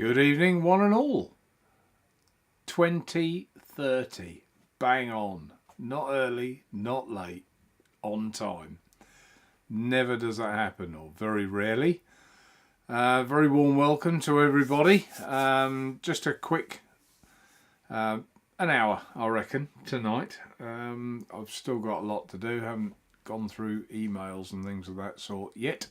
Good evening, one and all. 20:30, bang on. Not early, not late, on time. Never does that happen, or very rarely. Very warm welcome to everybody. Just a quick, an hour, I reckon, tonight. I've still got a lot to do. Haven't gone through emails and things of that sort yet.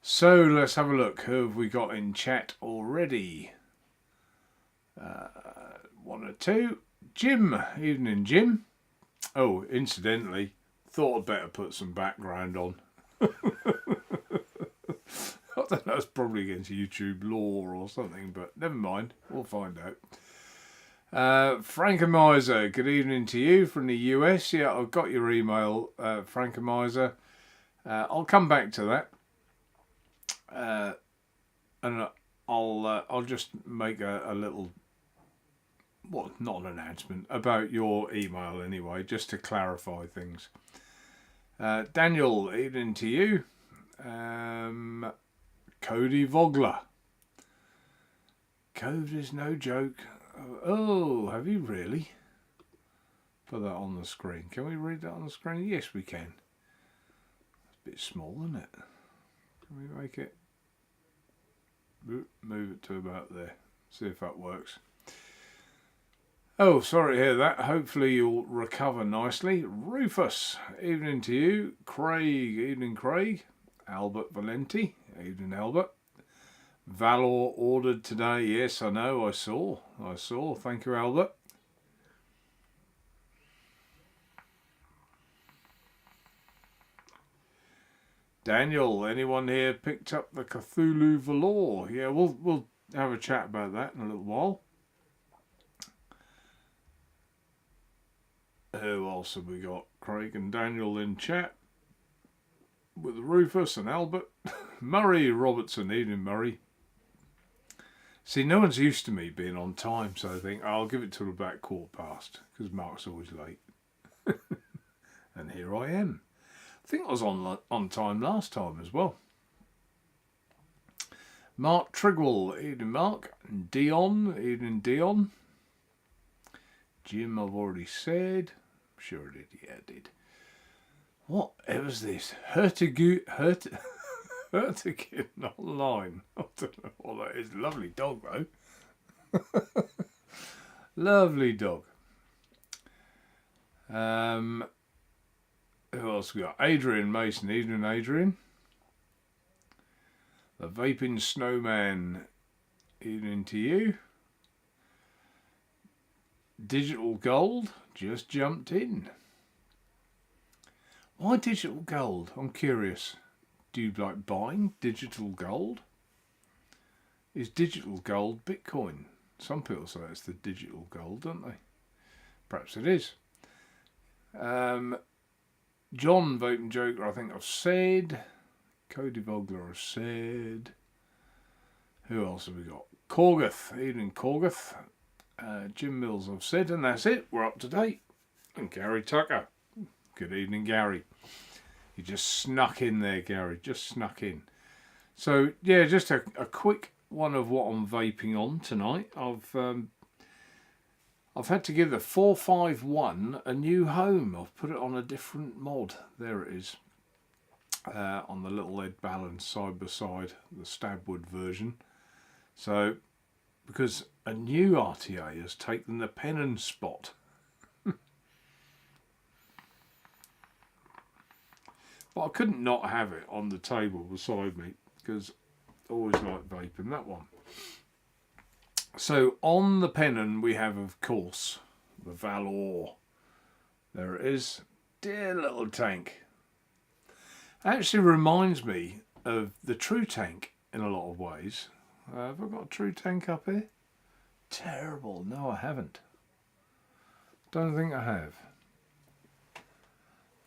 So let's have a look. Who have we got in chat already? One or two. Jim. Evening, Jim. Oh, incidentally, thought I'd better put some background on. I don't know, it's probably against YouTube law or something, but never mind. We'll find out. Frank and Miser, good evening to you from the US. Yeah, I've got your email, Frank and Miser. I'll come back to that. And I'll just make a little, well, not an announcement, about your email anyway, just to clarify things. Daniel, evening to you. Cody Vogler. COVID is no joke. Oh, have you really? Put that on the screen. Can we read that on the screen? Yes, we can. It's a bit small, isn't it? Can we make it? Move it to about there. See if that works. Oh, sorry to hear that. Hopefully you'll recover nicely. Rufus, evening to you. Craig, evening Craig. Albert Valenti, evening Albert. Valor ordered today. Yes, I know. I saw. Thank you, Albert. Daniel, anyone here picked up the Cthulhu Valor? Yeah, we'll have a chat about that in a little while. Who else have we got? Craig and Daniel in chat with Rufus and Albert. Murray Robertson, evening Murray. See, no one's used to me being on time, so I think I'll give it till about 1:15 because Mark's always late. And here I am. I think I was on time last time as well. Mark Trigwell, evening Mark. Dion, evening Dion. Jim, I've already said. I'm sure I did. Yeah, I did. Whatever's this? Hurtigan online. I don't know what that is. Lovely dog, though. Lovely dog. Who else we got? Adrian Mason. Evening, Adrian. The Vaping Snowman. Evening to you. Digital Gold just jumped in. Why digital gold? I'm curious. Do you like buying digital gold? Is digital gold Bitcoin? Some people say it's the digital gold, don't they? Perhaps it is. John Vaping Joker, I think I've said. Cody Vogler, I've said. Who else have we got? Corgath, evening Corgath. Jim Mills, I've said, and that's it. We're up to date. And Gary Tucker. Good evening, Gary. You just snuck in there, Gary. Just snuck in. So, yeah, just a quick one of what I'm vaping on tonight. I've had to give the 451 a new home. I've put it on a different mod. There it is. On the little lead balance side by side, the Stabwood version. So, because a new RTA has taken the Pennon spot. But I couldn't not have it on the table beside me because I always like vaping that one. So on the Pennon we have, of course, the Valor. There it is. Dear little tank. Actually reminds me of the True Tank in a lot of ways. Have I got a True Tank up here? Terrible. No, I haven't. Don't think I have.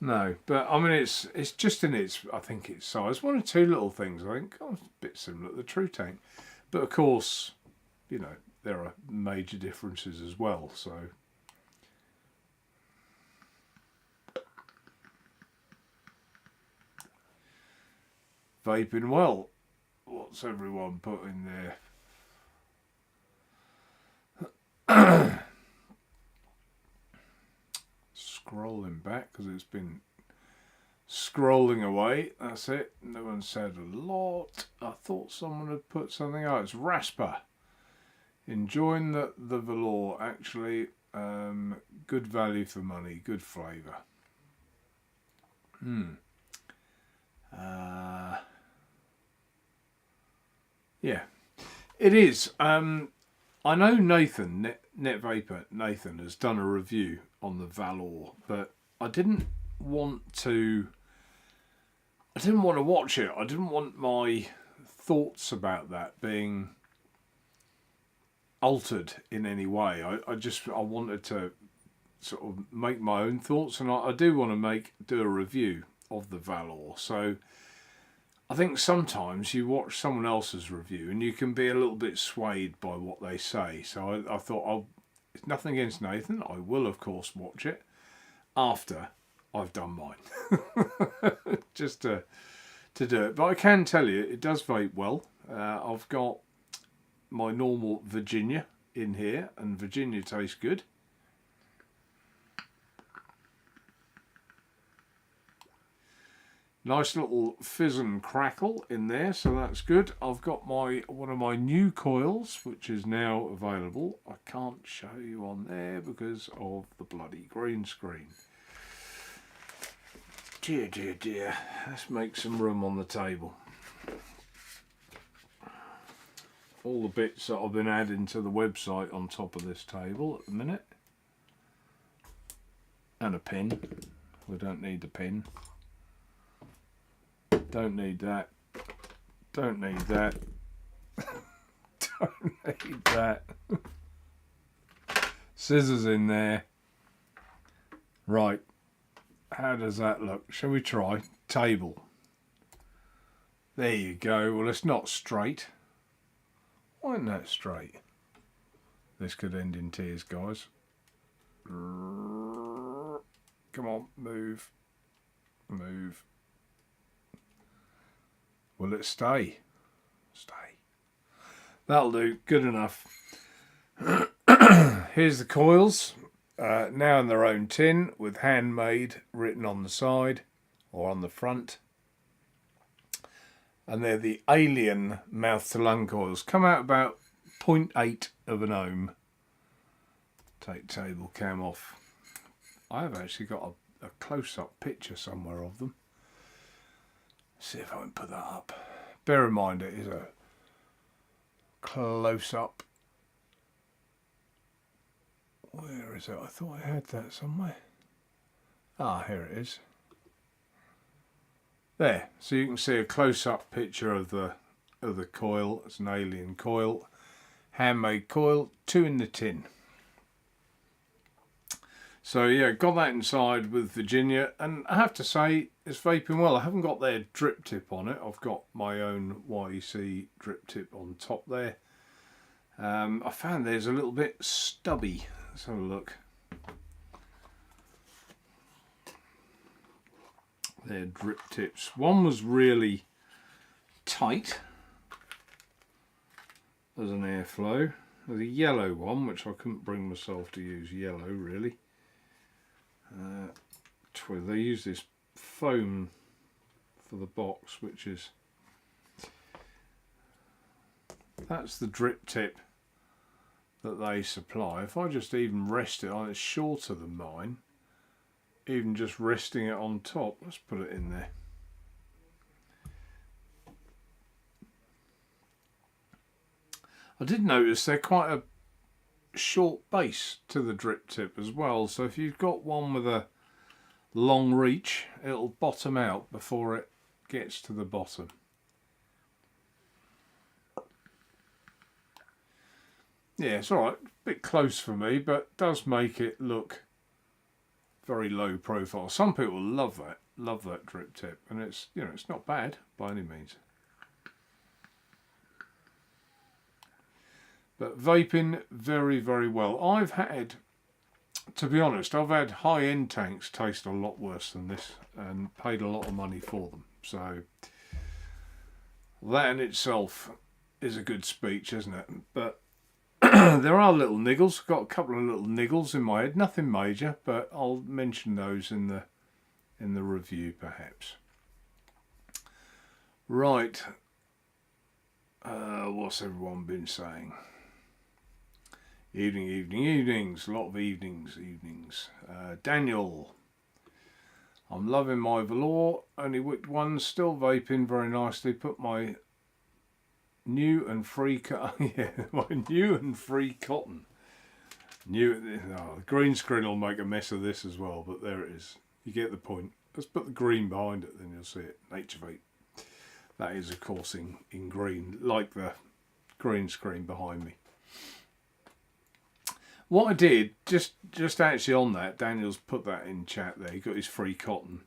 No, but I mean it's just in its, I think its size. One or two little things I think, it's a bit similar to the True Tank. But of course, you know, there are major differences as well, so. Vaping well. What's everyone putting there? back because it's been scrolling away. That's it. No one said a lot. I thought someone had put something out. It's Rasper. Enjoying the velour. Actually, good value for money. Good flavour. Yeah, it is. I know Nathan, Net Vapor Nathan, has done a review on the Valor, but I didn't want to watch it. I didn't want my thoughts about that being altered in any way. I wanted to sort of make my own thoughts, and I do want to do a review of the Valor. So I think sometimes you watch someone else's review and you can be a little bit swayed by what they say. So I thought, it's nothing against Nathan. I will, of course, watch it after I've done mine. Just to do it. But I can tell you, it does vape well. I've got my normal Virginia in here, and Virginia tastes good. Nice little fizz and crackle in there, so that's good. I've got one of my new coils, which is now available. I can't show you on there because of the bloody green screen. Dear, dear, dear. Let's make some room on the table. All the bits that I've been adding to the website on top of this table at the minute. And a pin. We don't need the pin. Don't need that. Don't need that. Don't need that. Scissors in there. Right. How does that look? Shall we try? Table. There you go. Well, it's not straight. Why isn't that straight? This could end in tears, guys. Come on, move. Move. Will it stay? Stay. That'll do. Good enough. Here's the coils. Now in their own tin with handmade written on the side or on the front. And they're the Alien mouth to lung coils. Come out about 0.8 of an ohm. Take table cam off. I have actually got a close-up picture somewhere of them. See if I can put that up. Bear in mind it is a close-up. Where is it? I thought I had that somewhere. Ah, here it is. There. So you can see a close-up picture of the coil. It's an Alien coil. Handmade coil. 2 in the tin. So yeah, got that inside with Virginia, and I have to say it's vaping well. I haven't got their drip tip on it. I've got my own YEC drip tip on top there. I found there's a little bit stubby. Let's have a look. Their drip tips. One was really tight. There's an airflow. There's a yellow one, which I couldn't bring myself to use yellow really. They use this foam for the box, which is, that's the drip tip that they supply. If I just even rest it on, it's shorter than mine, even just resting it on top. Let's put it in there. I did notice they're quite a short base to the drip tip as well, so if you've got one with a long reach, it'll bottom out before it gets to the bottom. Yeah, it's alright, a bit close for me, but does make it look very low profile. Some people love that drip tip, and it's, you know, it's not bad by any means. But vaping very, very well. I've had, to be honest, I've had high-end tanks taste a lot worse than this and paid a lot of money for them. So that in itself is a good speech, isn't it? But there are little niggles. I've got a couple of little niggles in my head. Nothing major, but I'll mention those in the review perhaps. Right. What's everyone been saying? Evenings. A lot of evenings. Daniel. I'm loving my velour. Only wicked one. Still vaping very nicely. Put my new and free my new and free cotton. The green screen will make a mess of this as well, but there it is. You get the point. Let's put the green behind it, then you'll see it. Nature Vape. That is, of course, in green, like the green screen behind me. What I did, just actually on that, Daniel's put that in chat there. He got his free cotton.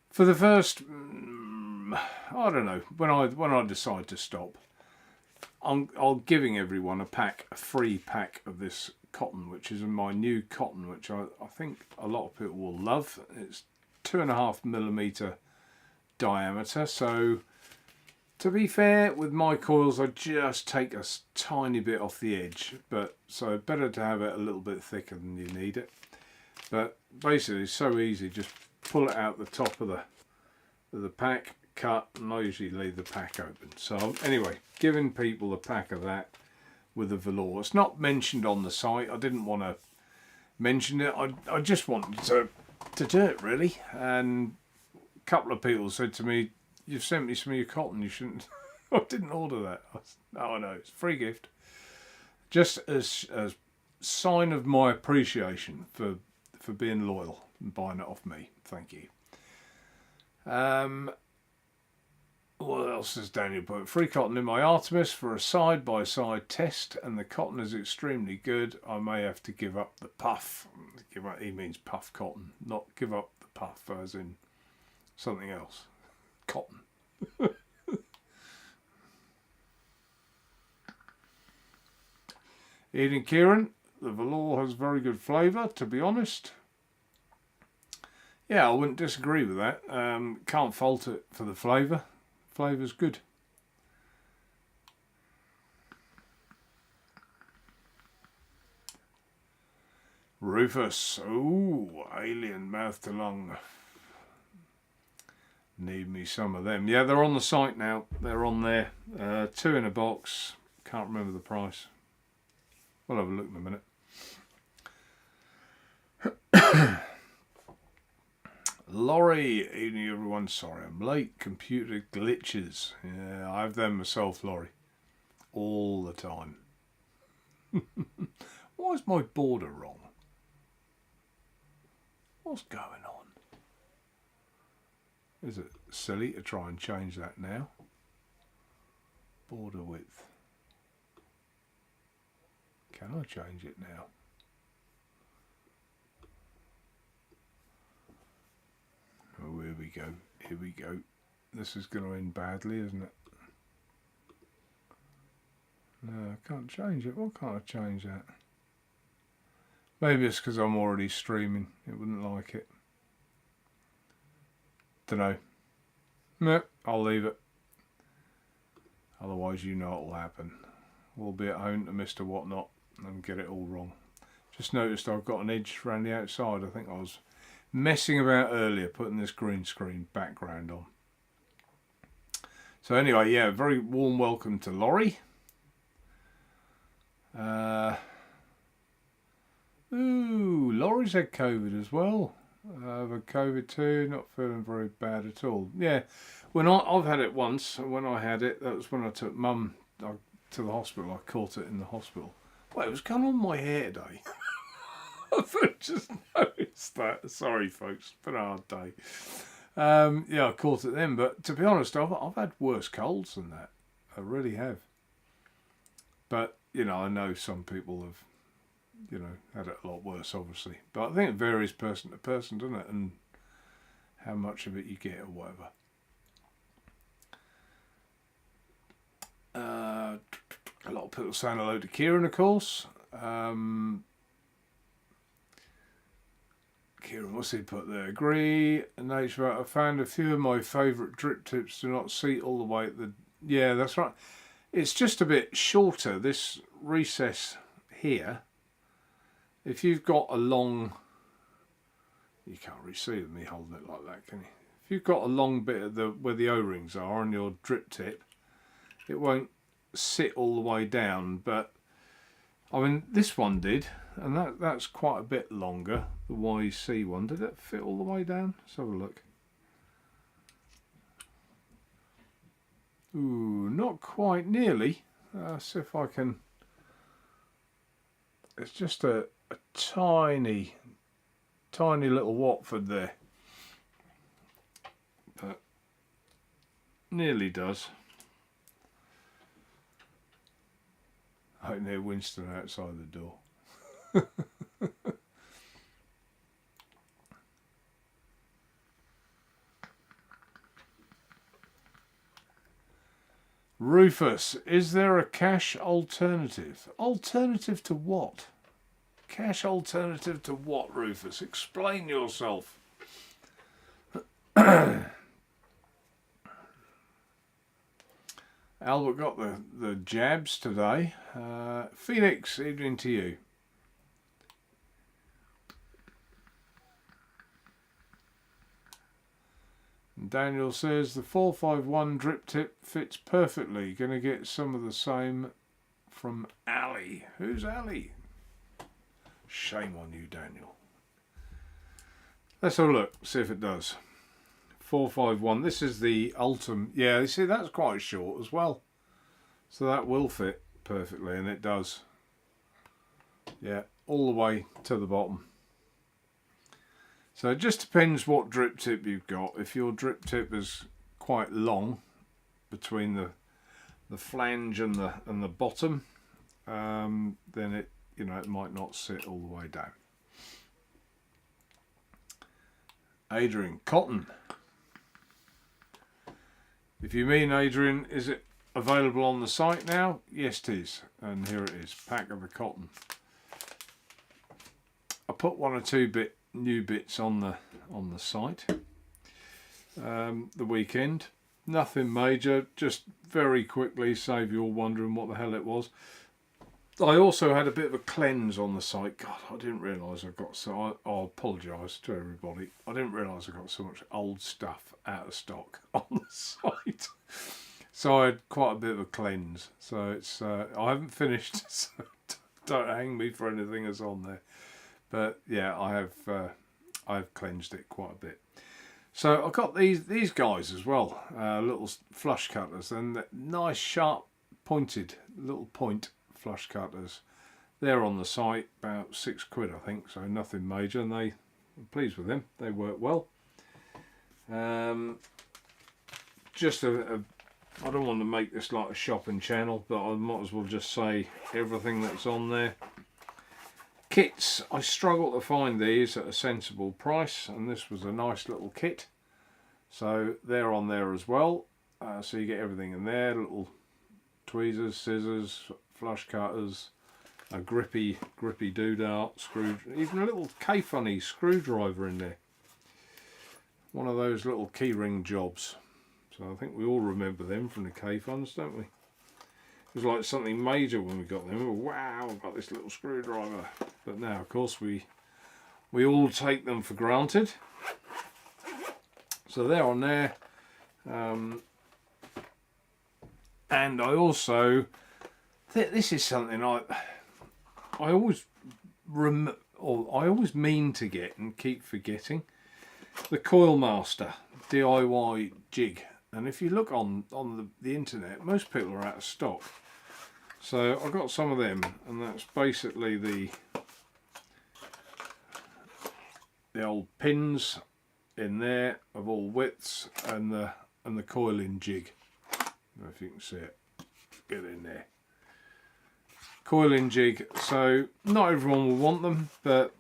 For the first, I don't know, when I decide to stop, I'm giving everyone a free pack of this cotton, which is my new cotton, which I think a lot of people will love. It's 2.5mm diameter, so to be fair, with my coils I just take a tiny bit off the edge, but so better to have it a little bit thicker than you need it. But basically it's so easy, just pull it out the top of the pack, cut, and I usually leave the pack open. So anyway, giving people a pack of that with the velour. It's not mentioned on the site. I didn't want to mention it. I just wanted to do it really. And a couple of people said to me, "You've sent me some of your cotton. You shouldn't." I didn't order that. I know, it's a free gift. Just as a sign of my appreciation for being loyal and buying it off me. Thank you. What else has Daniel put? Free cotton in my Artemis for a side-by-side test, and the cotton is extremely good. I may have to give up the puff. He means puff cotton, not give up the puff as in something else. Cotton. Ian Kieran, the velour has very good flavour, to be honest. Yeah, I wouldn't disagree with that. Can't fault it for the flavour. Flavour's good. Rufus. Ooh, alien mouth to lung. Need me some of them. Yeah, they're on the site now. They're on there. 2 in a box. Can't remember the price. We'll have a look in a minute. Laurie, evening everyone. Sorry I'm late. Computer glitches. Yeah, I have them myself, Laurie. All the time. Why is my border wrong? What's going on? Is it silly to try and change that now? Border width. Can I change it now? Oh, here we go. Here we go. This is going to end badly, isn't it? No, I can't change it. Why can't I change that? Maybe it's because I'm already streaming. It wouldn't like it. Dunno. No, I'll leave it. Otherwise, you know what will happen. We'll be at home to Mr. Whatnot and get it all wrong. Just noticed I've got an edge around the outside. I think I was messing about earlier putting this green screen background on. So anyway, yeah, very warm welcome to Laurie. Laurie's had COVID as well. I've had COVID too, not feeling very bad at all. Yeah, when I've had it once. When I had it, that was when I took Mum to the hospital. I caught it in the hospital. Wait, it was going on my hair day. I just noticed that. Sorry, folks, it's been a hard day. Yeah, I caught it then. But to be honest, I've had worse colds than that. I really have. But you know, I know some people have, you know, had it a lot worse, obviously. But I think it varies person to person, doesn't it? And how much of it you get or whatever. A lot of people saying hello to Kieran, of course. Kieran, what's he put there? Agree. Nature, I found a few of my favourite drip tips do not seat all the way at the... Yeah, that's right. It's just a bit shorter. This recess here, if you've got a long, you can't really see with me holding it like that, can you? If you've got a long bit of where the O-rings are on your drip tip, it won't sit all the way down, but I mean this one did, and that's quite a bit longer. The YC one, did it fit all the way down? Let's have a look. Ooh, not quite, nearly. See if I can. It's just a tiny little Watford there, but nearly does. I can hear Winston outside the door. Rufus, is there a cash alternative? Alternative to what? Cash alternative to what, Rufus? Explain yourself. Albert got the jabs today. Phoenix, evening to you. And Daniel says the 451 drip tip fits perfectly. Gonna get some of the same from Ali. Who's Ali? Shame on you, Daniel. Let's have a look, see if it does. 451. This is the ultimate. Yeah, you see that's quite short as well. So that will fit perfectly, and it does. Yeah, all the way to the bottom. So it just depends what drip tip you've got. If your drip tip is quite long between the flange and the bottom, then it it might not sit all the way down. Adrian, cotton. If you mean, Adrian, is it available on the site now? Yes, it is. And here it is, pack of the cotton. I put one or two new bits on the site the weekend. Nothing major, just very quickly, save you all wondering what the hell it was. I also had a bit of a cleanse on the site. God, I didn't realise I got so. I apologise to everybody. I didn't realise I got so much old stuff out of stock on the site. So I had quite a bit of a cleanse. So it's I haven't finished. So don't hang me for anything that's on there. But yeah, I've cleansed it quite a bit. So I got these guys as well, little flush cutters, and nice sharp pointed little point flush cutters. They're on the site, about £6 I think, so nothing major, and I'm pleased with them. They work well. Just I don't want to make this like a shopping channel, but I might as well just say everything that's on there. Kits, I struggle to find these at a sensible price, and this was a nice little kit. So they're on there as well. So you get everything in there, little tweezers, scissors, flush cutters, a grippy doodah, even a little K-funny screwdriver in there. One of those little keyring jobs. So I think we all remember them from the K-funs, don't we? It was like something major when we got them. We were, wow, I've got this little screwdriver. But now, of course, we all take them for granted. So they're on there. And I also, this is something I always mean to get and keep forgetting. The Coil Master DIY jig. And if you look on the internet, most people are out of stock. So I got some of them, and that's basically the old pins in there of all widths, and the coiling jig. I don't know if you can see it. Get in there. Coiling jig. So not everyone will want them, but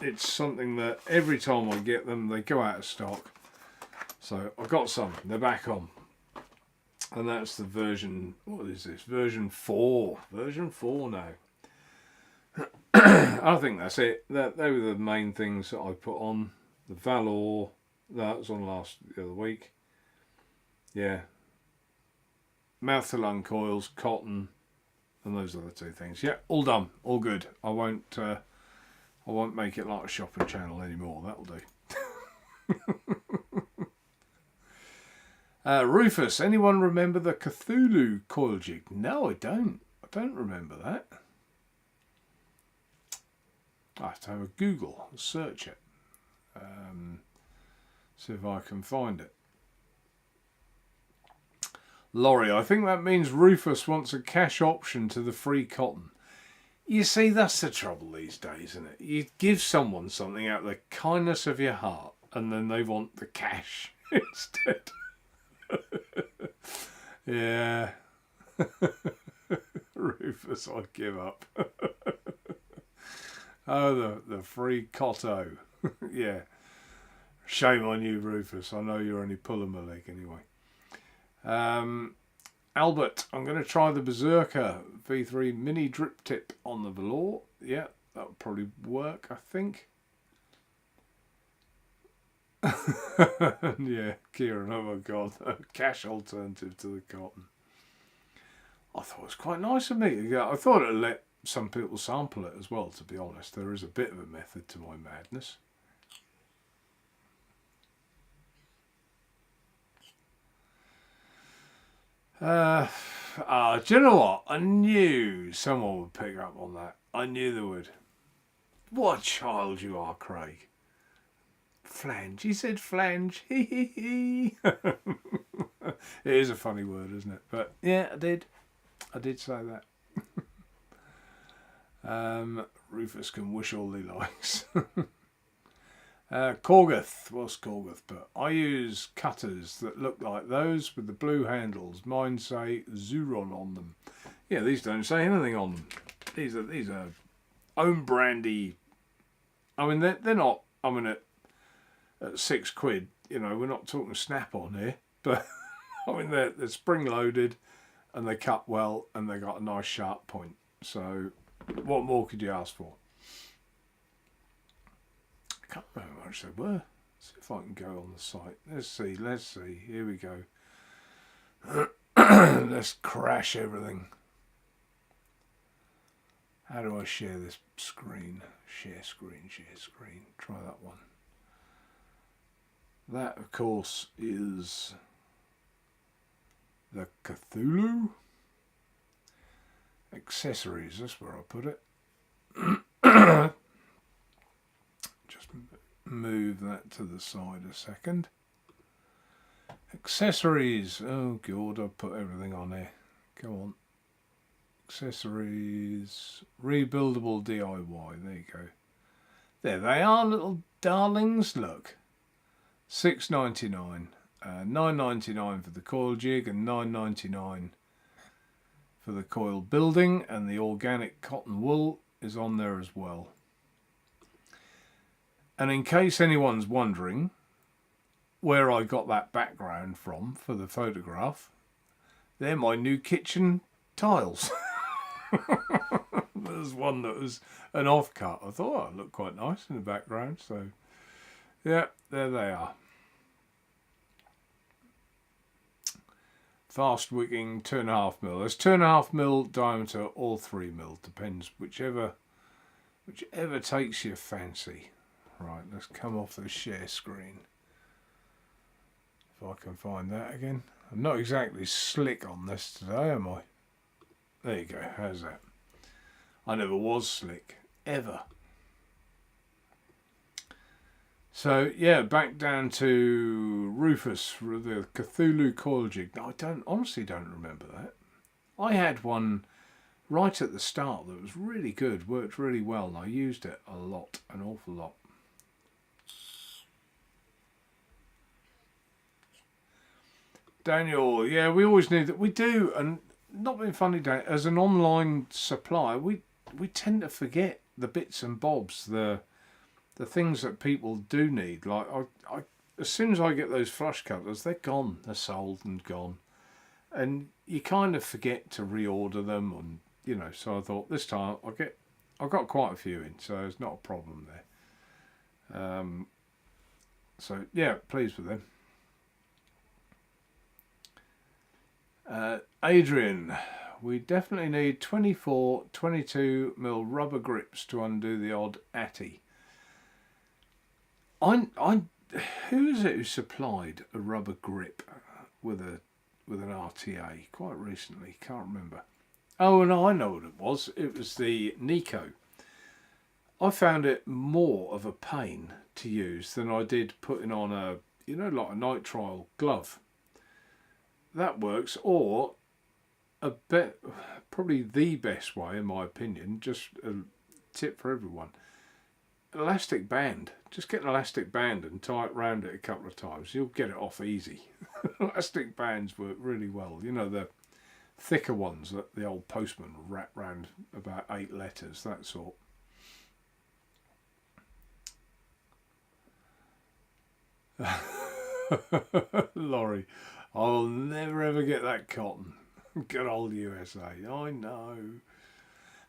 it's something that every time I get them, they go out of stock. So I've got some. They're back on. And that's the version, what is this? Version 4. Version 4 now. I think that's it. They were the main things that I put on. The Valor, that was on the other week. Yeah. Mouth to lung coils, cotton, And those are the two things. Yeah, all done, all good. I won't make it like a shopping channel anymore. That'll do. Rufus, anyone remember the Cthulhu coil jig? No, I don't. I don't remember that. I have to have a Google, search it, see if I can find it. Laurie, I think that means Rufus wants a cash option to the free cotton. You see, that's the trouble these days, isn't it? You give someone something out of the kindness of your heart, and then they want the cash instead. Yeah. Rufus, I give up. Oh, the free cotto. Yeah. Shame on you, Rufus. I know you're only pulling my leg anyway. Albert, I'm going to try the Berserker V3 mini drip tip on the velour. Yeah, that'll probably work, I think. Yeah, Kieran, oh my god, a cash alternative to the cotton. I thought it was quite nice of me. Yeah, I thought it'd let some people sample it as well, to be honest. There is a bit of a method to my madness. Do you know what? I knew someone would pick up on that. I knew they would. What a child you are, Craig. Flange. He said flange. It is a funny word, isn't it? But yeah, I did say that. Rufus can wish all he likes. Korgoth, what's Korgoth? But I use cutters that look like those with the blue handles. Mine say Zuron on them. Yeah, these don't say anything on them. These are own brandy. I mean, they're not. I mean, at £6, you know, we're not talking Snap-on here, but I mean they're spring loaded, and they cut well, and they got a nice sharp point. So, what more could you ask for? I can't remember how much they were. See if I can go on the site. Let's see. Here we go. Let's crash everything. How do I share this screen? Share screen. Try that one. That, of course, is the Cthulhu accessories. That's where I put it. Just move that to the side a second. Accessories. Oh god, I've put everything on here. Go on. Accessories. Rebuildable DIY. There you go. There they are, little darlings. Look. $6.99. $9.99 for the coil jig and $9.99 for the coil building, and the organic cotton wool is on there as well. And in case anyone's wondering where I got that background from for the photograph, they're my new kitchen tiles. There's one that was an offcut. I thought, oh, it looked quite nice in the background. So, yeah, there they are. Fast wicking 2.5mm. There's 2.5mm diameter or 3mm, depends whichever takes your fancy. Right, let's come off the share screen. If I can find that again. I'm not exactly slick on this today, am I? There you go, how's that? I never was slick, ever. So, yeah, back down to Rufus, the Cthulhu coil jig. I honestly don't remember that. I had one right at the start that was really good, worked really well, and I used it a lot, an awful lot. Daniel, yeah, we always need that. We do, and not being funny, Dan, as an online supplier, we tend to forget the bits and bobs, the things that people do need. Like I as soon as I get those flush cutters, they're gone, they're sold and gone, and you kind of forget to reorder them, and you know. So I thought this time I've got quite a few in, so it's not a problem there. So yeah, pleased with them. Adrian, We definitely need 24, 22mm rubber grips to undo the odd atty. Who is it who supplied a rubber grip with an RTA quite recently? Can't remember. Oh, no, I know what it was. It was the Nico. I found it more of a pain to use than I did putting on a, like a nitrile glove. That works, or probably the best way, in my opinion, just a tip for everyone. Elastic band. Just get an elastic band and tie it round it a couple of times. You'll get it off easy. Elastic bands work really well. The thicker ones that the old postman wrap round about 8 letters, that sort. Laurie, I'll never ever get that cotton. Good old USA. I know.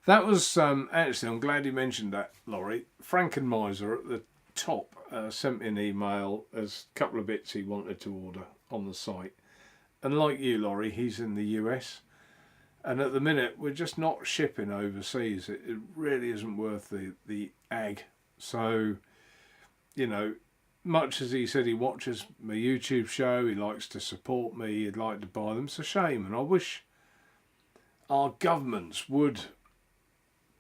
That was, actually, I'm glad you mentioned that, Laurie. Frankenmiser at the top sent me an email as a couple of bits he wanted to order on the site. And like you, Laurie, he's in the US. And at the minute, we're just not shipping overseas. It really isn't worth the ag. So, much as he said he watches my YouTube show, he likes to support me, he'd like to buy them. It's a shame. And I wish our governments would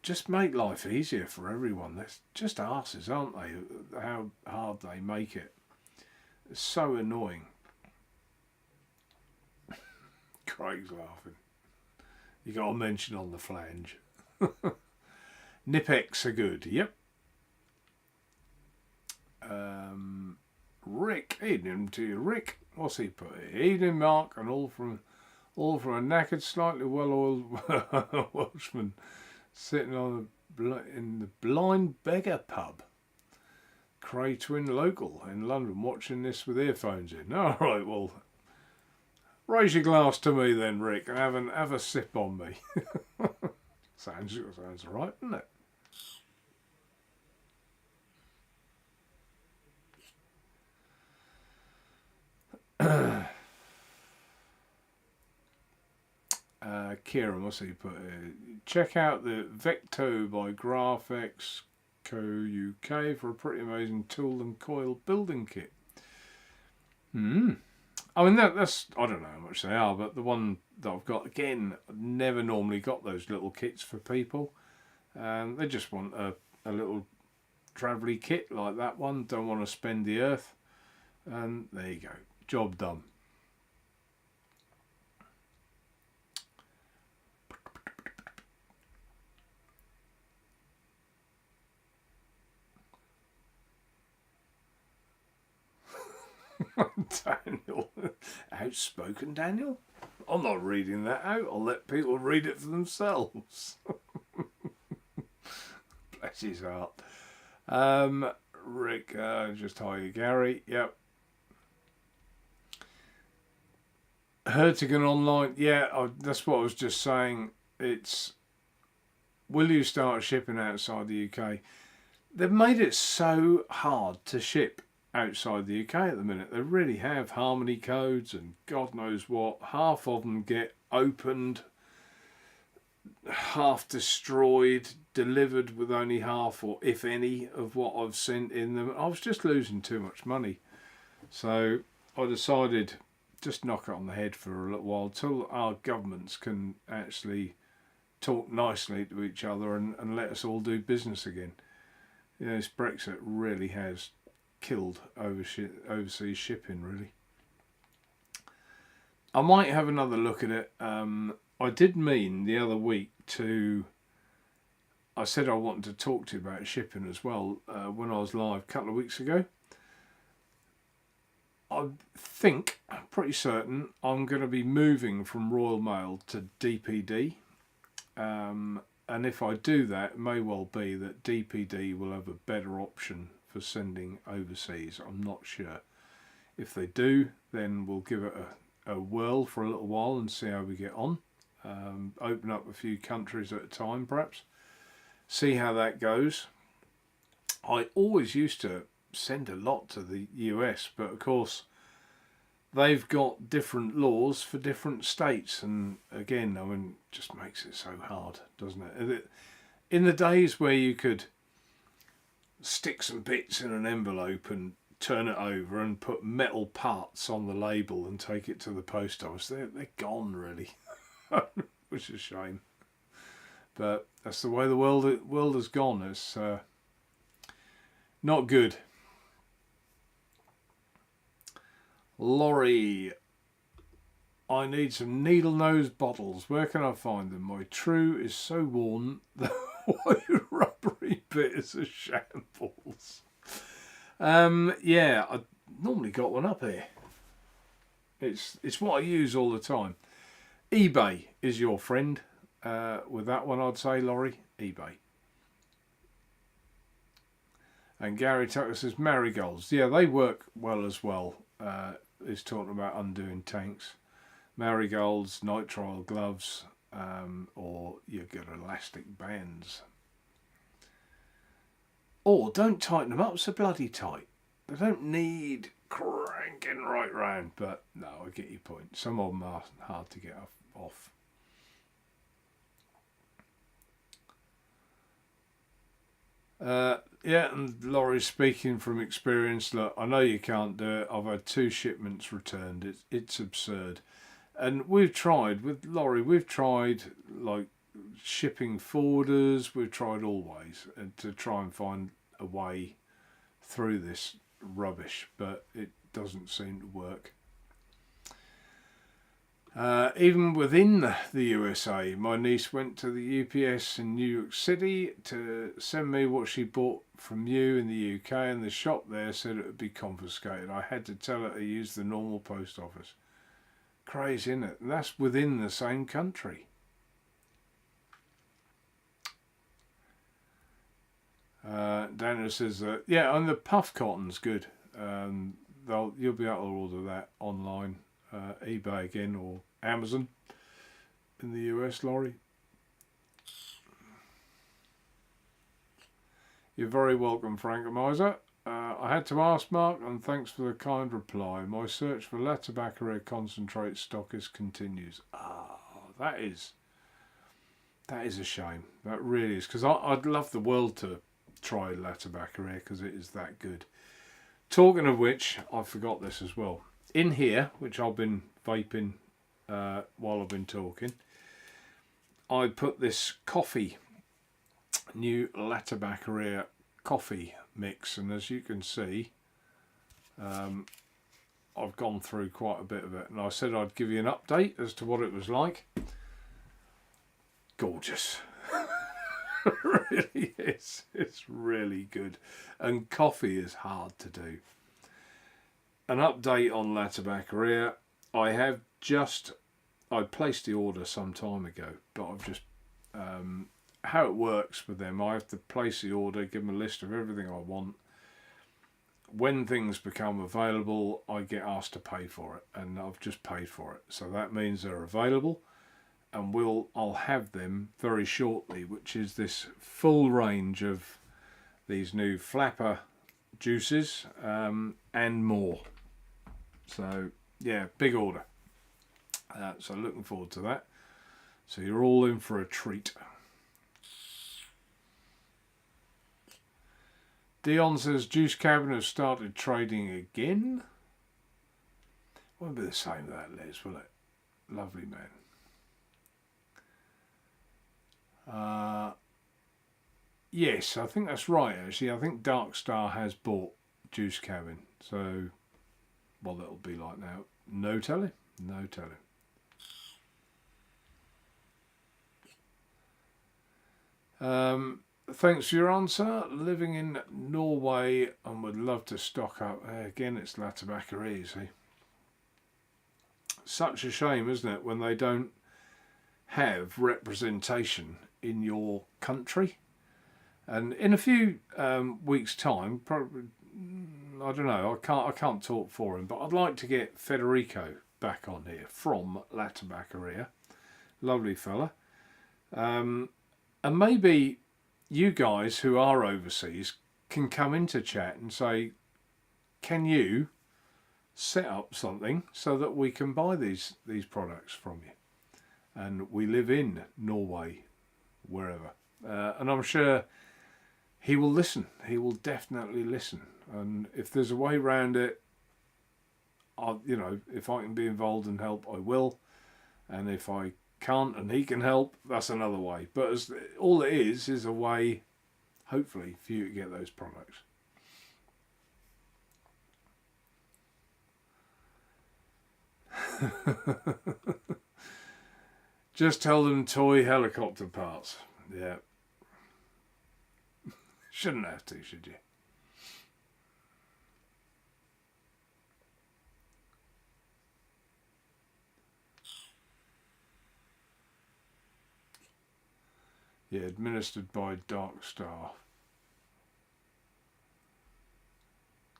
just make life easier for everyone. They're just arses, aren't they? How hard they make it. It's so annoying. Craig's laughing. You got a mention on the flange. Nipex are good. Yep. Rick, evening to you, Rick. What's he put here? Evening, Mark, and all from a knackered, slightly well-oiled Welshman sitting on in the Blind Beggar pub, Cray Twin Local in London, watching this with earphones in. All right, well, raise your glass to me then, Rick, and have a sip on me. sounds right, doesn't it? Kieran, what's he put here? Check out the Vecto by Graphex Co UK for a pretty amazing tool and coil building kit. I mean, that's, I don't know how much they are, but the one that I've got, again, never normally got those little kits for people. They just want a little travelly kit like that one, don't want to spend the earth. And there you go, job done. Daniel, outspoken Daniel? I'm not reading that out. I'll let people read it for themselves. Bless his heart. Rick, just hi you, Gary. Yep. Hertigan Online. Yeah, that's what I was just saying. It's, will you start shipping outside the UK? They've made it so hard to ship outside the UK at the minute. They really have. Harmony codes and God knows what. Half of them get opened, half destroyed, delivered with only half or if any of what I've sent in them. I was just losing too much money, so I decided just knock it on the head for a little while till our governments can actually talk nicely to each other and let us all do business again. This Brexit really has killed overseas shipping, really. I might have another look at it. I did mean the other week I said I wanted to talk to you about shipping as well when I was live a couple of weeks ago. I'm pretty certain I'm going to be moving from Royal Mail to DPD. And if I do that, it may well be that DPD will have a better option for sending overseas. I'm not sure. If they do, then we'll give it a whirl for a little while and see how we get on. Open up a few countries at a time, perhaps. See how that goes. I always used to send a lot to the US, but of course they've got different laws for different states, and again, I mean, it just makes it so hard, doesn't it? In the days where you could stick some bits in an envelope and turn it over and put metal parts on the label and take it to the post office, they're gone really, which is a shame. But that's the way the world has gone. It's not good. Laurie, I need some needle nose bottles. Where can I find them? My true is so worn the white rubbery bit is a shambles. Yeah, I normally got one up here. It's what I use all the time. eBay is your friend. With that one, I'd say, Laurie, eBay. And Gary Tucker says marigolds. Yeah, they work well as well. He's talking about undoing tanks. Marigolds, nitrile gloves, or you get elastic bands. Or don't tighten them up so bloody tight. They don't need cranking right round. But no, I get your point. Some of them are hard to get off. Yeah, and Laurie's speaking from experience. Look, I know you can't do it. I've had 2 shipments returned. It's absurd. And we've tried, with Laurie, we've tried like shipping forwarders, we've tried all ways to try and find a way through this rubbish, but it doesn't seem to work. Even within the USA, my niece went to the UPS in New York City to send me what she bought from you in the UK, and the shop there said it would be confiscated. I had to tell her to use the normal post office. Crazy, isn't it? And that's within the same country. Daniel says that, yeah, and the puff cotton's good. You'll be able to order that online. eBay again, or Amazon in the US, Laurie. You're very welcome, Frank Miser. I had to ask Mark, and thanks for the kind reply. My search for La Tabacaria concentrate stockist continues. That is a shame. That really is, because I'd love the world to try La Tabacaria because it is that good. Talking of which, I forgot this as well. In here, which I've been vaping while I've been talking, I put this new La Tabacaria coffee mix, and as you can see, I've gone through quite a bit of it, and I said I'd give you an update as to what it was like. Gorgeous. It really is. It's really good, and coffee is hard to do. An update on La Tabacaria. I placed the order some time ago, but I've just how it works with them. I have to place the order, give them a list of everything I want. When things become available, I get asked to pay for it, and I've just paid for it. So that means they're available, and I'll have them very shortly, which is this full range of these new flapper juices and more. So yeah, big order. So looking forward to that. So you're all in for a treat. Dion says Juice Cabin has started trading again. Won't be the same with that, Liz, will it? Lovely man. Yes, I think that's right, actually. I think Dark Star has bought Juice Cabin. So, what that'll be like now. No telling. No telling. Thanks for your answer. Living in Norway and would love to stock up. Again, it's La Tabacaria, see. Such a shame, isn't it, when they don't have representation in your country. And in a few weeks' time, probably, I don't know, I can't talk for him, but I'd like to get Federico back on here from La Tabacaria. Lovely fella. And maybe you guys who are overseas can come into chat and say, can you set up something so that we can buy these products from you. And we live in Norway, wherever. And I'm sure he will listen. He will definitely listen. And if there's a way around it, if I can be involved and help, I will. And if I can't and he can help, that's another way. But all it is a way, hopefully, for you to get those products. Just tell them toy helicopter parts. Yeah. Shouldn't have to, should you? Yeah, administered by Dark Star.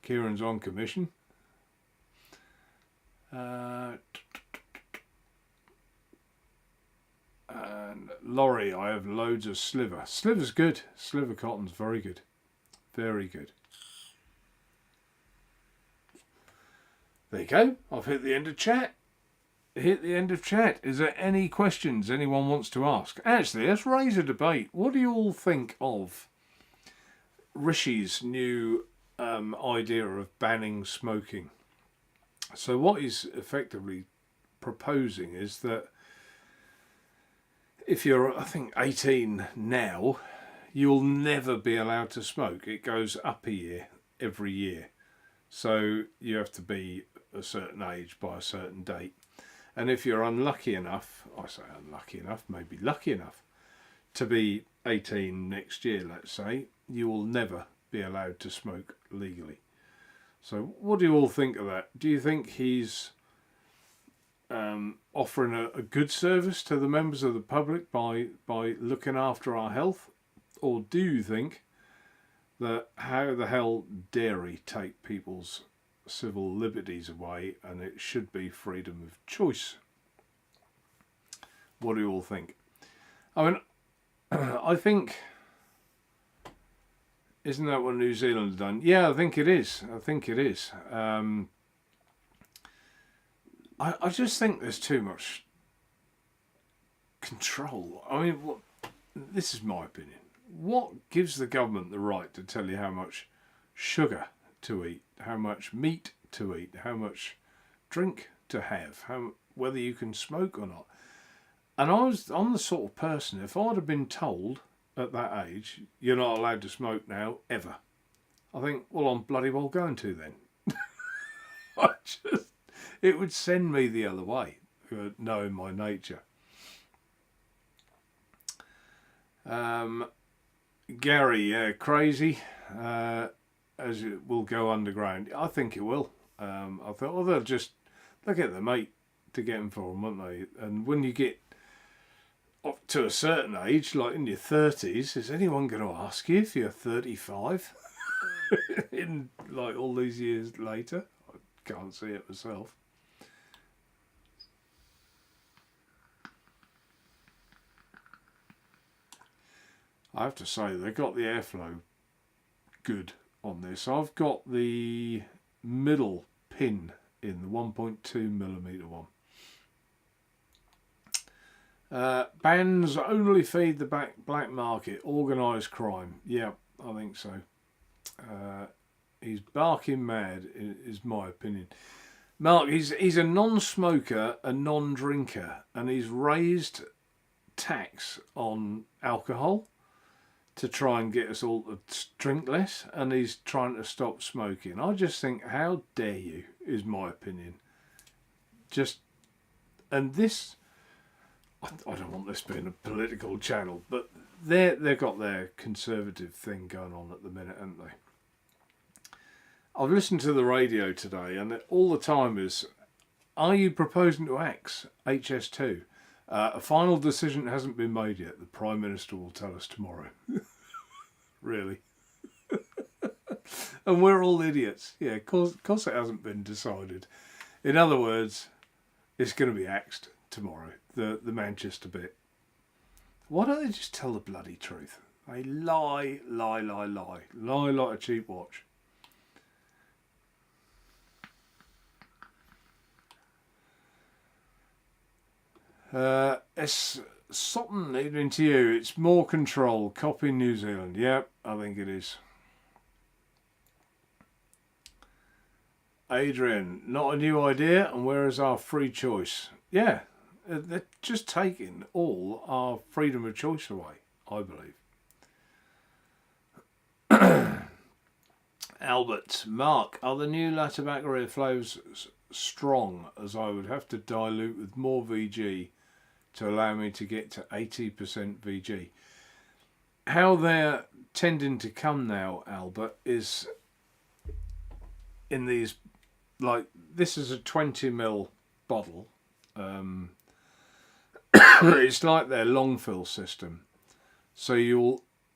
Kieran's on commission. And Laurie, I have loads of Sliver. Sliver's good. Sliver cotton's very good. Very good. There you go. I've hit the end of chat. Is there any questions anyone wants to ask? Actually, let's raise a debate. What do you all think of Rishi's new idea of banning smoking? So what he's effectively proposing is that if you're, I think, 18 now, you'll never be allowed to smoke. It goes up a year every year. So you have to be a certain age by a certain date. And if you're unlucky enough, I say unlucky enough, maybe lucky enough, to be 18 next year, let's say, you will never be allowed to smoke legally. So what do you all think of that? Do you think he's offering a good service to the members of the public by looking after our health? Or do you think that how the hell dare he take people's civil liberties away and it should be freedom of choice? What do you all think? I mean, I think, isn't that what New Zealand's done? Yeah, I think it is. I just think there's too much control. I mean, this is my opinion. What gives the government the right to tell you how much sugar to eat, how much meat to eat, how much drink to have, whether you can smoke or not? And I'm the sort of person, if I'd have been told at that age, you're not allowed to smoke now, ever, I think, well, I'm bloody well going to then. It would send me the other way, knowing my nature. Gary, crazy, as it will go underground. I think it will. I thought, well, they'll get the mate to get them for them, won't they? And when you get up to a certain age, like in your 30s, is anyone going to ask you if you're 35? In like all these years later? I can't see it myself. I have to say, they got the airflow good on this. I've got the middle pin in the 1.2mm one. Bans only feed the black market, organised crime. Yeah, I think so. He's barking mad, is my opinion. Mark, he's a non-smoker, a non-drinker, and he's raised tax on alcohol to try and get us all to drink less, and he's trying to stop smoking. I just think, how dare you, is my opinion. And this, I don't want this being a political channel, but they've got their conservative thing going on at the minute, haven't they? I've listened to the radio today, and all the time is, are you proposing to axe HS2? A final decision hasn't been made yet. The Prime Minister will tell us tomorrow. Really? And we're all idiots. Yeah, of course it hasn't been decided. In other words, it's going to be axed tomorrow, the Manchester bit. Why don't they just tell the bloody truth? They lie like a cheap watch. It's something evening to you. It's more control. Copying New Zealand. Yep, I think it is. Adrian, not a new idea, and where is our free choice? Yeah, they're just taking all our freedom of choice away, I believe. Albert, Mark, are the new Latabaccaria flavours strong, as I would have to dilute with more VG to allow me to get to 80% VG? How they're tending to come now, Albert, is in these, like, this is a 20ml bottle. It's like their long fill system. So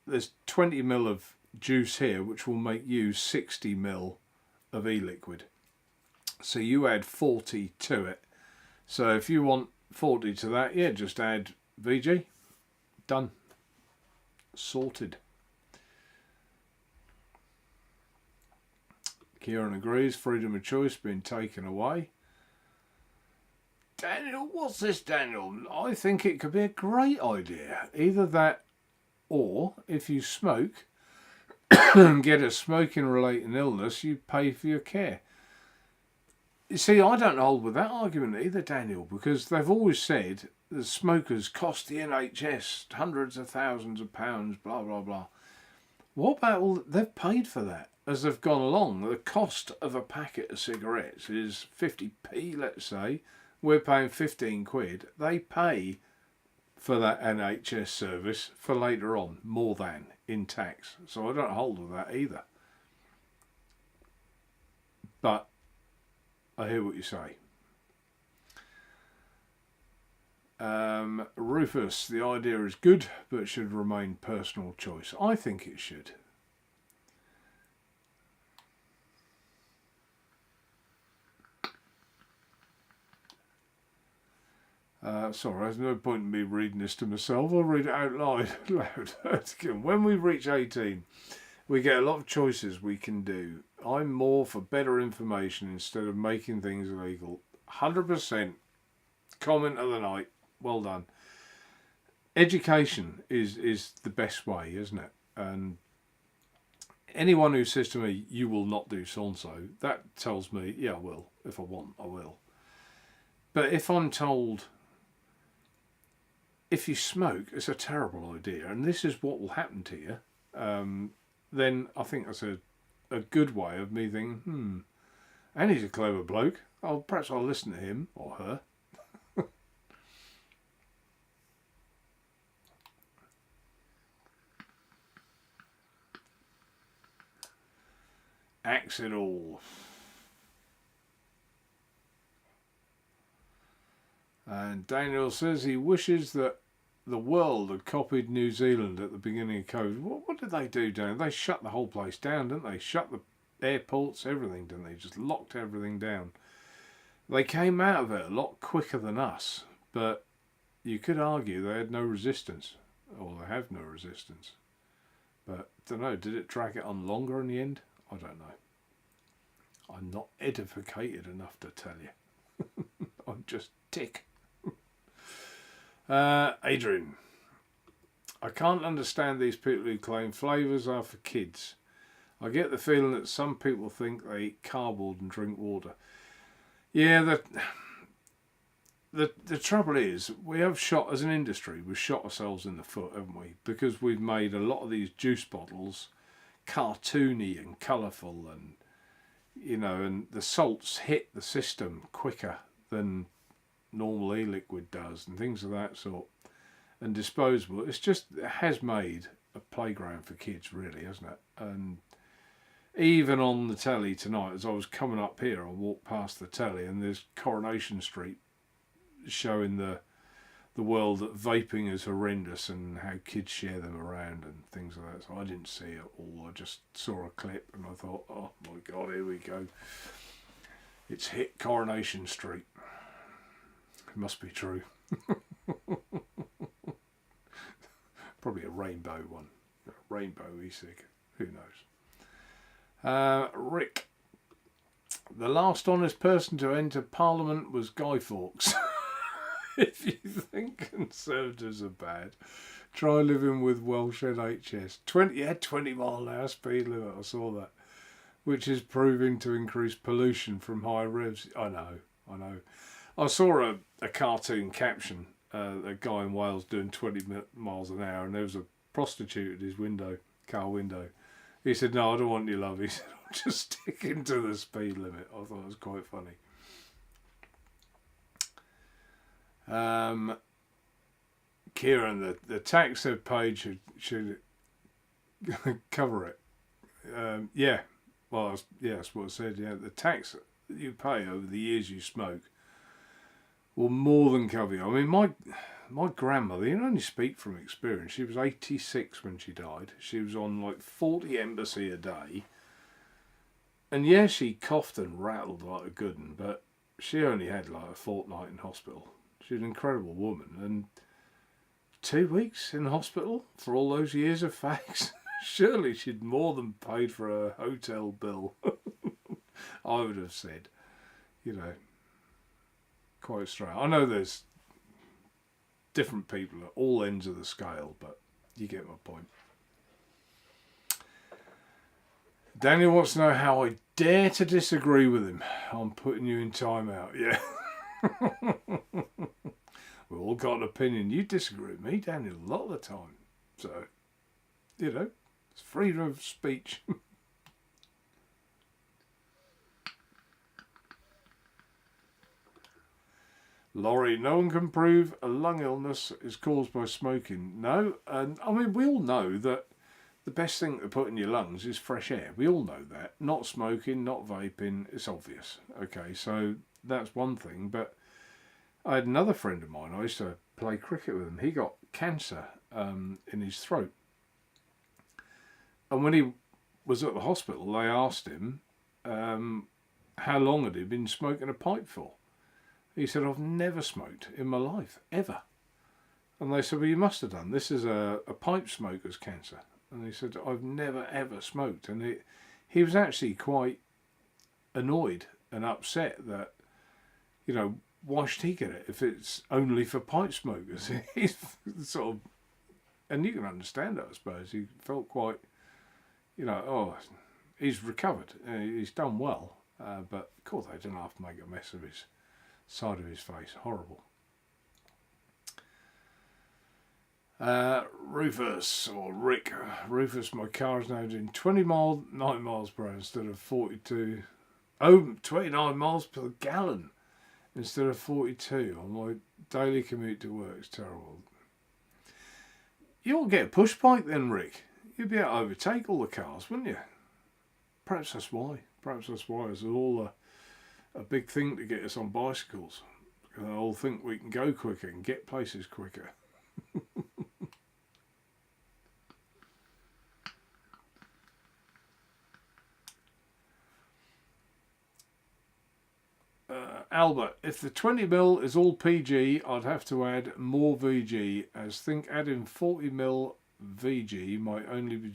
there's 20ml of juice here, which will make you 60ml of e-liquid. So you add 40 to it. So if you want 40 to that, yeah, just add VG. Done. Sorted. Kieran agrees, freedom of choice being taken away. Daniel, what's this, Daniel? I think it could be a great idea. Either that, or if you smoke and get a smoking related illness, you pay for your care. You see, I don't hold with that argument either, Daniel, because they've always said the smokers cost the NHS hundreds of thousands of pounds, blah, blah, blah. What about all... They've paid for that as they've gone along. The cost of a packet of cigarettes is 50p, let's say. We're paying 15 quid. They pay for that NHS service for later on, more than in tax. So I don't hold with that either. But I hear what you say. Rufus, the idea is good, but should remain personal choice. I think it should. Sorry, there's no point in me reading this to myself. I'll read it out loud. When we reach 18, we get a lot of choices we can do. I'm more for better information instead of making things illegal. 100% comment of the night. Well done. Education is the best way, isn't it? And anyone who says to me, you will not do so-and-so, that tells me, yeah, I will. If I want, I will. But if I'm told, if you smoke, it's a terrible idea, and this is what will happen to you, then I think that's a good way of me thinking, and he's a clever bloke. Perhaps I'll listen to him or her. Axe it all. And Daniel says he wishes that the world had copied New Zealand at the beginning of COVID. What did they do, Daniel? They shut the whole place down, didn't they? Shut the airports, everything, didn't they? Just locked everything down. They came out of it a lot quicker than us, but you could argue they had no resistance, or they have no resistance. But I don't know, did it drag it on longer in the end? I don't know. I'm not edificated enough to tell you. I'm just tick. Adrian, I can't understand these people who claim flavours are for kids. I get the feeling that some people think they eat cardboard and drink water. Yeah, the trouble is, we have shot, as an industry, we've shot ourselves in the foot, haven't we? Because we've made a lot of these juice bottles cartoony and colourful, and and the salts hit the system quicker than normal e-liquid does, and things of that sort, and disposable. It has made a playground for kids, really, hasn't it? And even on the telly tonight, as I was coming up here, I walked past the telly, and there's Coronation Street showing the world that vaping is horrendous and how kids share them around and things like that. So I didn't see it all. I just saw a clip and I thought, oh my God, here we go. It's hit Coronation Street. It must be true. Probably a rainbow one. A rainbow e-cig. Who knows? Rick. The last honest person to enter Parliament was Guy Fawkes. If you think Conservatives are bad, try living with Welsh NHS. 20 mile an hour speed limit, I saw that. Which is proving to increase pollution from high revs. I know. I saw a cartoon caption, a guy in Wales doing 20 miles an hour, and there was a prostitute at his car window. He said, "No, I don't want your love." He said, "I'm just sticking to the speed limit." I thought it was quite funny. Kieran, the tax they've paid should cover it. Yeah. Well, that's what I said. Yeah, the tax that you pay over the years you smoke will more than cover you. I mean, my grandmother, you can only speak from experience. She was 86 when she died. She was on like 40 embassy a day, and yeah, she coughed and rattled like a good one, but she only had like a fortnight in hospital. She was an incredible woman, and 2 weeks in hospital for all those years of fags. Surely she'd more than paid for a hotel bill. I would have said, quite straight. I know there's different people at all ends of the scale, but you get my point. Daniel wants to know how I dare to disagree with him. I'm putting you in timeout. Yeah. We've all got an opinion. You disagree with me, Daniel, a lot of the time. So, it's freedom of speech. Laurie, no one can prove a lung illness is caused by smoking. No, and I mean, we all know that the best thing to put in your lungs is fresh air. We all know that. Not smoking, not vaping, it's obvious. Okay, so that's one thing. But I had another friend of mine, I used to play cricket with him. He got cancer in his throat. And when he was at the hospital, they asked him how long had he been smoking a pipe for. He said, "I've never smoked in my life, ever." And they said, "Well, you must have done. This is a pipe smoker's cancer." And he said, "I've never, ever smoked." And he was actually quite annoyed and upset that, why should he get it if it's only for pipe smokers? He's sort of, and you can understand that, I suppose. He felt quite, he's recovered. He's done well. But of course they didn't have to make a mess of his side of his face. Horrible. Rufus or Rick. Rufus, my car is now doing 9 miles per hour instead of 42. 29 miles per gallon instead of 42 on my daily commute to work. It's terrible. You ought to get a push bike then, Rick. You'd be able to overtake all the cars, wouldn't you? Perhaps that's why. It's all a big thing to get us on bicycles. They all think we can go quicker and get places quicker. Albert, if the 20mm is all PG, I'd have to add more VG, as think adding 40mm VG might only be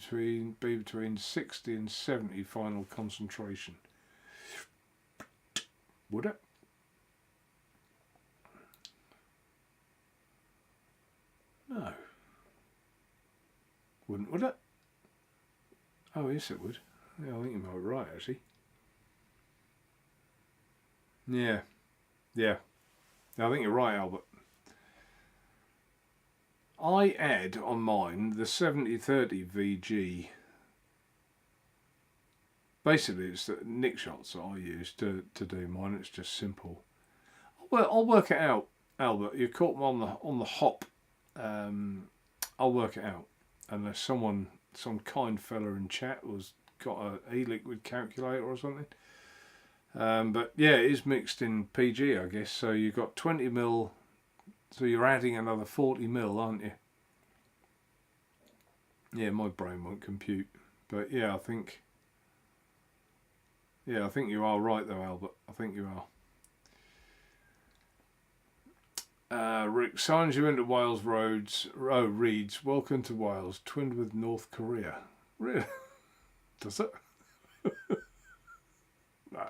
between 60 and 70 final concentration. Would it? No. Wouldn't, would it? Oh, yes it would. Yeah, I think you might be right, actually. Yeah. I think you're right, Albert. I add on mine the 70-30 VG. Basically, it's the nick shots that I use to do mine. It's just simple. Well, I'll work it out, Albert. You caught me on the hop. I'll work it out. Unless some kind fella in chat was got a e-liquid calculator or something. But yeah, it is mixed in PG, I guess. So you've got 20mm. So you're adding another 40mm, aren't you? Yeah, my brain won't compute. But yeah, I think you are right though, Albert. I think you are. Rick, signs you into Wales roads. Oh, reads, welcome to Wales, twinned with North Korea. Really? Does it? No.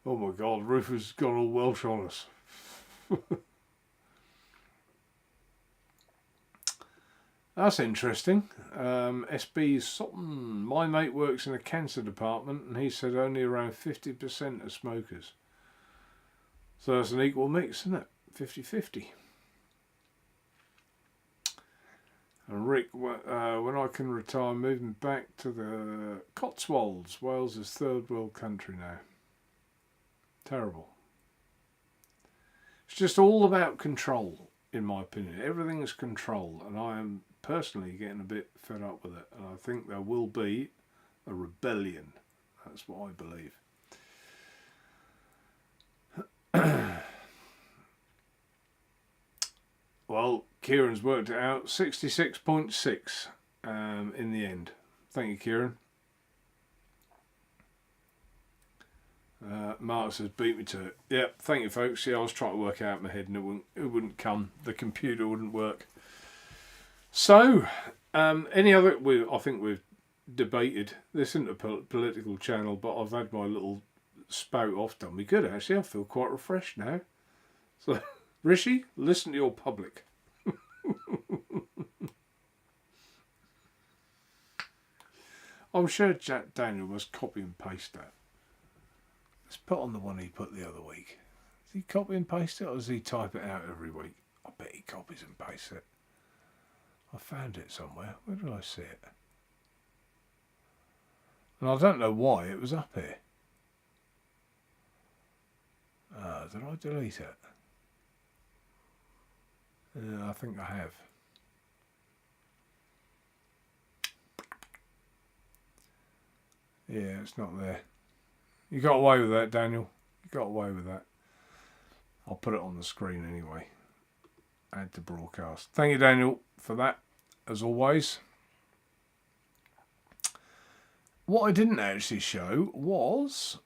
Oh my God, Rufus got all Welsh on us. That's interesting. SB Sutton. My mate works in a cancer department and he said only around 50% are smokers. So that's an equal mix, isn't it? 50-50. And Rick, when I can retire, moving back to the Cotswolds. Wales is third world country now. Terrible. It's just all about control, in my opinion. Everything is control, and I am personally getting a bit fed up with it. And I think there will be a rebellion. That's what I believe. Well, Kieran's worked it out. 66.6 in the end. Thank you, Kieran. Mark says, beat me to it. Yeah, thank you, folks. Yeah, I was trying to work out in my head and it wouldn't come. The computer wouldn't work. So, any other... I think we've debated. This isn't a political channel, but I've had my little spout off. Done me good, actually. I feel quite refreshed now. So, Rishi, listen to your public. I'm sure Jack Daniel must copy and paste that. Let's put on the one he put the other week. Does he copy and paste it, or does he type it out every week? I bet he copies and pastes it. I found it somewhere. Where did I see it? And I don't know why it was up here. Did I delete it? I think I have. Yeah, it's not there. You got away with that, Daniel. You got away with that. I'll put it on the screen anyway. Add to broadcast. Thank you, Daniel, for that, as always. What I didn't actually show was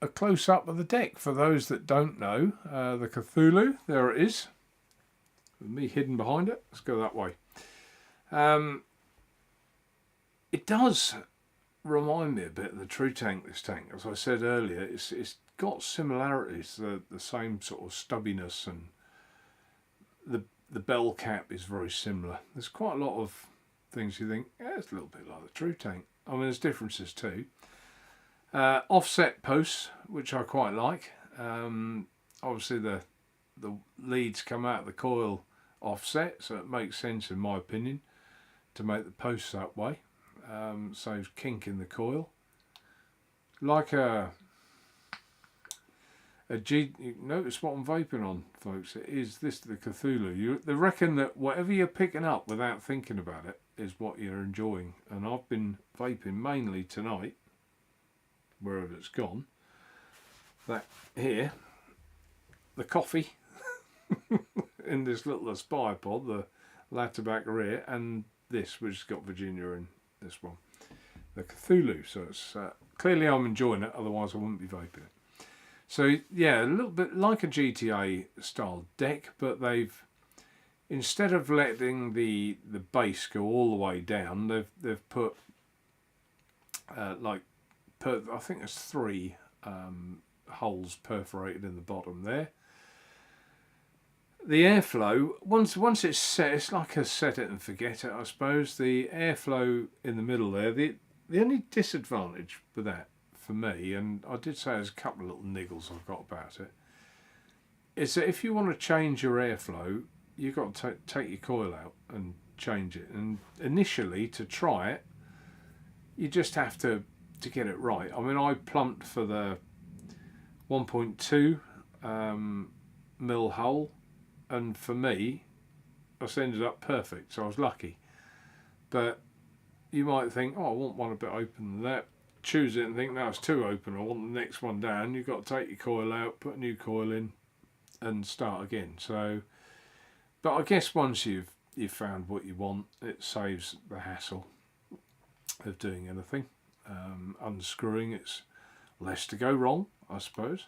a close-up of the deck. For those that don't know, the Cthulhu, there it is. With me hidden behind it. Let's go that way. It does remind me a bit of the True Tank, this tank. As I said earlier, it's got similarities, the same sort of stubbiness, and the bell cap is very similar. There's quite a lot of things you think, yeah, it's a little bit like the True Tank. I mean, there's differences too. Offset posts, which I quite like. Obviously the leads come out of the coil offset, so it makes sense in my opinion to make the posts that way. Saves kink in the coil. Like a G. Notice what I'm vaping on, folks. It is the Cthulhu. They reckon that whatever you're picking up without thinking about it is what you're enjoying. And I've been vaping mainly tonight, wherever it's gone. That here, the coffee in this little Aspire pod, the La Tabaccaria, and this, which has got Virginia in this one, the Cthulhu. So it's clearly I'm enjoying it, otherwise I wouldn't be vaping it. So yeah, a little bit like a GTA style deck, but they've, instead of letting the base go all the way down, they've put I think there's 3 holes perforated in the bottom there. The airflow, once it's set, it's like a set it and forget it, I suppose. The airflow in the middle there, the only disadvantage with that for me, and I did say there's a couple of little niggles I've got about it, is that if you want to change your airflow, you've got to take your coil out and change it. And initially, to try it, you just have to get it right. I mean, I plumped for the 1.2 mil hole, and for me, I ended up perfect, so I was lucky. But you might think, oh, I want one a bit open than that. Choose it and think, no, it's too open, I want the next one down. You've got to take your coil out, put a new coil in, and start again. So, but I guess once you've found what you want, it saves the hassle of doing anything. Unscrewing, it's less to go wrong, I suppose.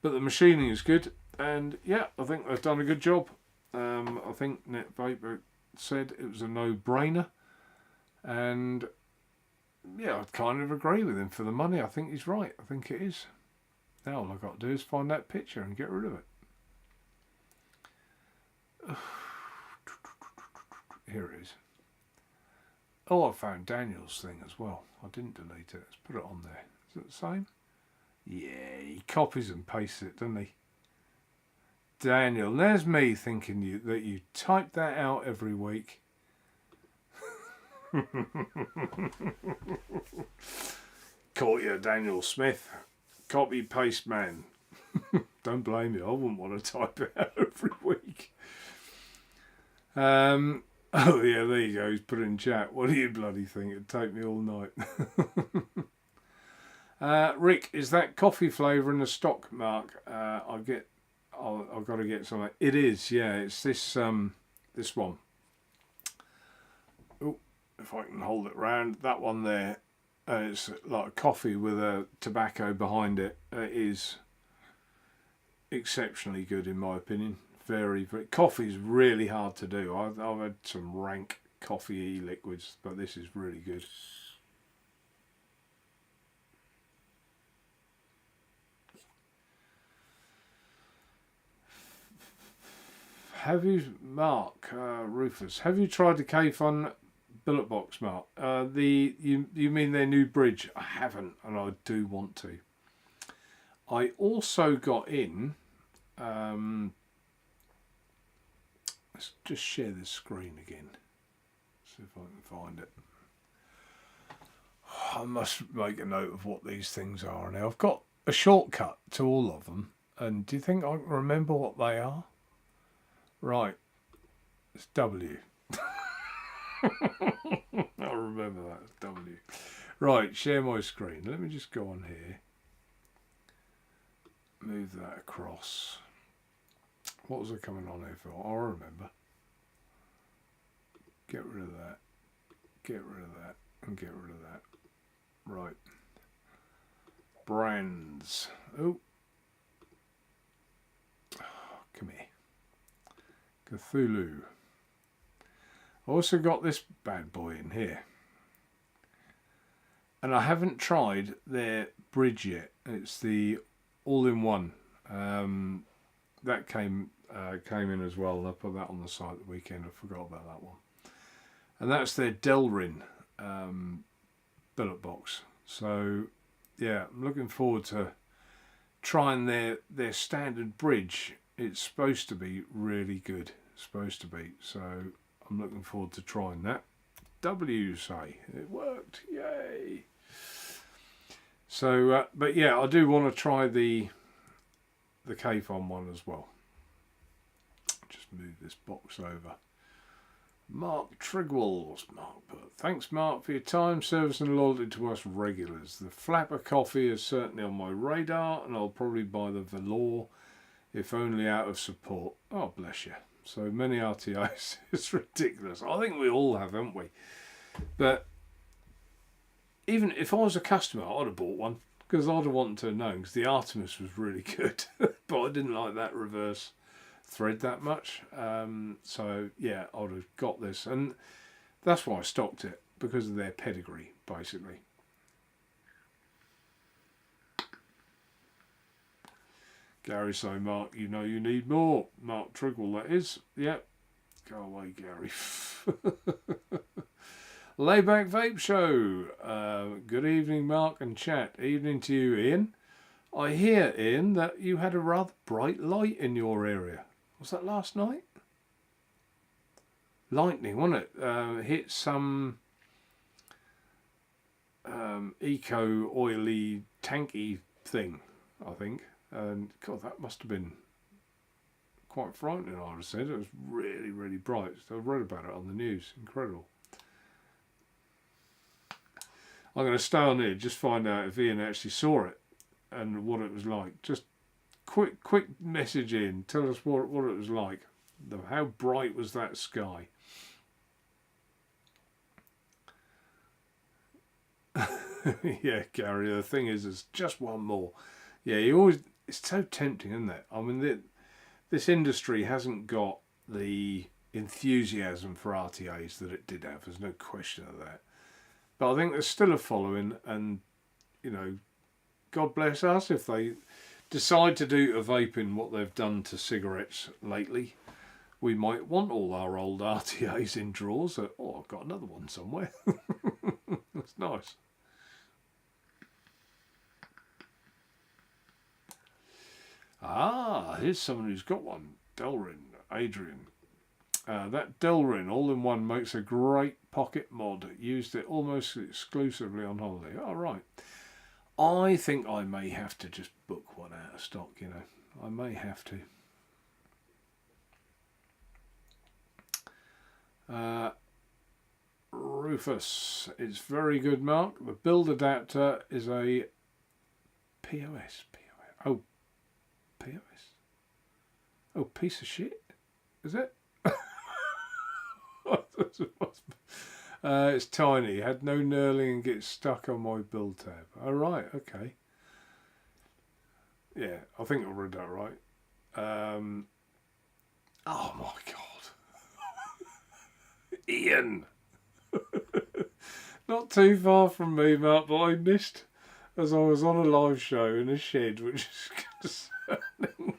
But the machining is good, and yeah, I think they've done a good job. I think Net Vapor said it was a no-brainer, and yeah, I kind of agree with him. For the money, I think he's right. I think it is. Now all I've got to do is find that picture and get rid of it. Here it is. Oh, I found Daniel's thing as well. I didn't delete it. Let's put it on there. Is it the same? Yeah, he copies and pastes it, doesn't he? Daniel, there's me thinking that you type that out every week. Caught you, Daniel Smith. Copy paste man. Don't blame me. I wouldn't want to type it out every week. Oh yeah, there you go. He's put it in chat. What do you bloody think? It'd take me all night. Rick, is that coffee flavour in the stock, Mark? I've got to get some. It is, yeah. It's this this one. Oh, if I can hold it round, that one there. It's like a coffee with a tobacco behind it. It is exceptionally good in my opinion. Very, very. Coffee's really hard to do. I've had some rank coffee liquids, but this is really good. Have you, Mark Rufus? Have you tried the K-Fun billet box, Mark? You mean their new bridge? I haven't, and I do want to. I also got in. Let's just share this screen again. See if I can find it. I must make a note of what these things are now. I've got a shortcut to all of them, and do you think I can remember what they are? Right, it's W. I remember that, it's W. Right, share my screen. Let me just go on here. Move that across. What was I coming on here for? I remember. Get rid of that. Get rid of that. And get rid of that. Right. Brands. Oh. Come here. Cthulhu. I also got this bad boy in here. And I haven't tried their bridge yet. It's the all-in-one. That came in as well. I put that on the site the weekend. I forgot about that one. And that's their Delrin billet box. So yeah, I'm looking forward to trying their standard bridge. It's supposed to be really good. It's supposed to be. So I'm looking forward to trying that. W say it worked. Yay. So but yeah, I do want to try the K-Fun one as well. Just move this box over. Mark Trigwell's Mark put, thanks Mark for your time, service and loyalty to us regulars. The Flapper coffee is certainly on my radar, and I'll probably buy the Velour if only out of support. Oh bless you. So many RTOs. It's ridiculous. I think we all have, haven't we? But even if I was a customer, I'd have bought one, because I'd have wanted to know, because the Artemis was really good. But I didn't like that reverse thread that much. So yeah, I'd have got this. And that's why I stocked it, because of their pedigree, basically. Gary say, Mark, you know you need more. Mark Trigwell, that is. Yep. Go away, Gary. Layback Vape Show. Good evening, Mark and chat. Evening to you, Ian. I hear, Ian, that you had a rather bright light in your area. Was that last night? Lightning, wasn't it? Hit some eco oily tanky thing, I think. And God, that must have been quite frightening, I would have said. It was really, really bright. I read about it on the news. Incredible. I'm going to stay on here, just find out if Ian actually saw it and what it was like. Just quick message in. Tell us what it was like. How bright was that sky? Yeah, Gary, the thing is, there's just one more. Yeah, it's so tempting, isn't it? I mean, this industry hasn't got the enthusiasm for RTAs that it did have. There's no question of that. But I think there's still a following, and you know, God bless us if they decide to do to vaping what they've done to cigarettes lately. We might want all our old RTAs in drawers. Oh, I've got another one somewhere. That's nice. Ah, here's someone who's got one. Delrin, Adrian. That Delrin all-in-one makes a great pocket mod. Used it almost exclusively on holiday. All right. I think I may have to just book one out of stock, you know. I may have to. Rufus, it's very good, Mark. The build adapter is a POS. Oh, POS. Oh, piece of shit. Is it? It's tiny. Had no knurling and gets stuck on my build tab. All right. Okay. Yeah, I think I read that right. Oh my God. Ian. Not too far from me, Mark, but I missed as I was on a live show in a shed, which is concerning.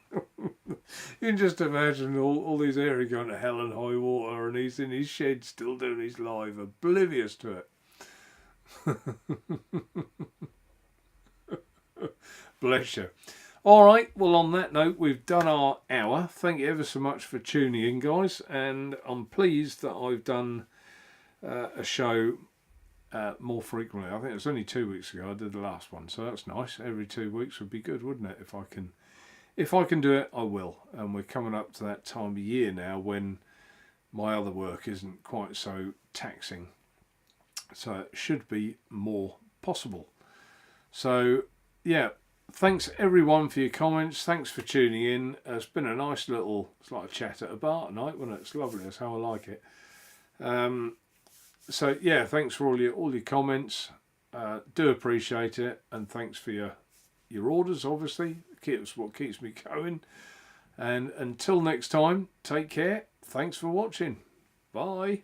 You can just imagine all these areas going to hell and high water, and he's in his shed still doing his live, oblivious to it. Bless you. All right, well, on that note, we've done our hour. Thank you ever so much for tuning in, guys, and I'm pleased that I've done a show more frequently. I think it was only 2 weeks ago I did the last one, so that's nice. Every 2 weeks would be good, wouldn't it? If I can do it, I will. And we're coming up to that time of year now when my other work isn't quite so taxing, so it should be more possible. So yeah, thanks everyone for your comments. Thanks for tuning in. It's been a nice little, it's like a chat at a bar tonight, wasn't it? It's lovely. That's how I like it. So yeah, thanks for all your comments. Do appreciate it, and thanks for your orders. Obviously, it's what keeps me going. And until next time, take care. Thanks for watching. Bye.